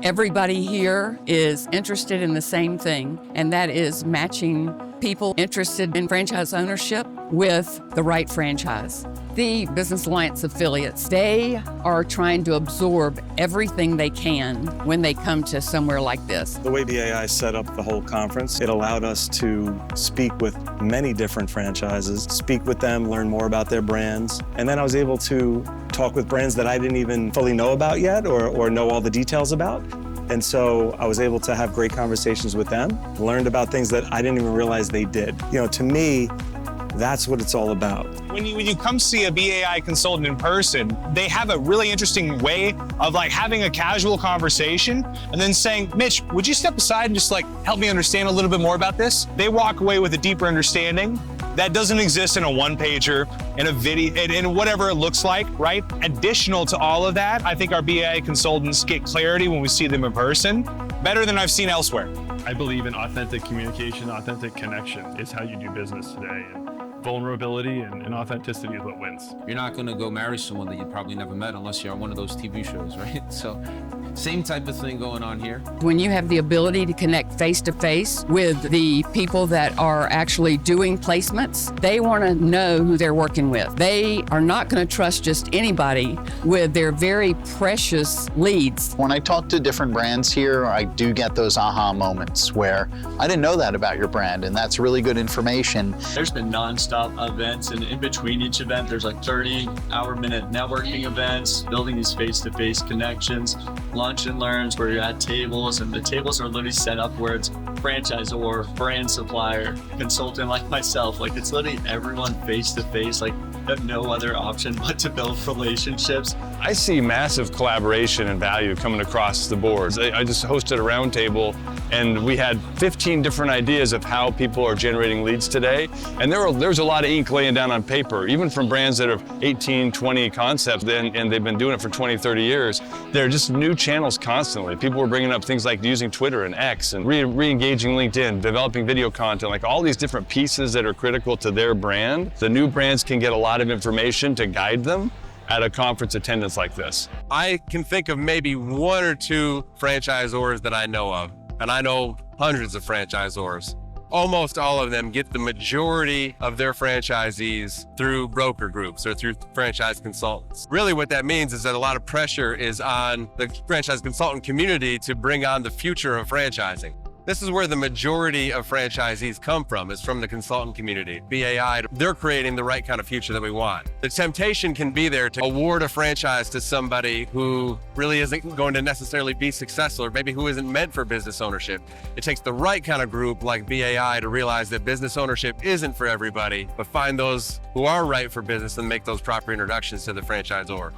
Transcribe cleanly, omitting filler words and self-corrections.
Everybody here is interested in the same thing, and that is matching people interested in franchise ownership with the right franchise. The Business Alliance affiliates, they are trying to absorb everything they can when they come to somewhere like this. The way BAI set up the whole conference, it allowed us to speak with many different franchises, speak with them, learn more about their brands, and then I was able to talk with brands that I didn't even fully know about yet or know all the details about. And so I was able to have great conversations with them, learned about things that I didn't even realize they did. You know, to me, that's what it's all about. When you come see a BAI consultant in person, they have a really interesting way of like having a casual conversation and then saying, Mitch, would you step aside and just like help me understand a little bit more about this? They walk away with a deeper understanding that doesn't exist in a one-pager, in a video, in whatever it looks like, right? Additional to all of that, I think our BAI consultants get clarity when we see them in person, better than I've seen elsewhere. I believe in authentic communication, authentic connection is how you do business today. And vulnerability and authenticity is what wins. You're not gonna go marry someone that you probably never met unless you're on one of those TV shows, right? So same type of thing going on here. When you have the ability to connect face-to-face with the people that are actually doing placements, they want to know who they're working with. They are not going to trust just anybody with their very precious leads. When I talk to different brands here, I do get those aha moments where I didn't know that about your brand, and that's really good information. There's been non-stop events, and in between each event, there's like 30-hour-minute networking events, building these face-to-face connections, lunch and learns where you're at tables, and the tables are literally set up where it's franchisor, brand supplier, consultant like myself. Like it's literally everyone face-to-face. Like have no other option but to build relationships. I see massive collaboration and value coming across the board. I just hosted a roundtable and we had 15 different ideas of how people are generating leads today. And there's a lot of ink laying down on paper, even from brands that have 18, 20 concepts and they've been doing it for 20, 30 years. There are just new channels constantly. People were bringing up things like using Twitter and X and re-engaging LinkedIn, developing video content, like all these different pieces that are critical to their brand. The new brands can get a lot of information to guide them at a conference attendance like this. I can think of maybe one or two franchisors that I know of, and I know hundreds of franchisors. Almost all of them get the majority of their franchisees through broker groups or through franchise consultants. Really what that means is that a lot of pressure is on the franchise consultant community to bring on the future of franchising. This is where the majority of franchisees come from, is from the consultant community. BAI, they're creating the right kind of future that we want. The temptation can be there to award a franchise to somebody who really isn't going to necessarily be successful, or maybe who isn't meant for business ownership. It takes the right kind of group like BAI to realize that business ownership isn't for everybody, but find those who are right for business and make those proper introductions to the franchisor.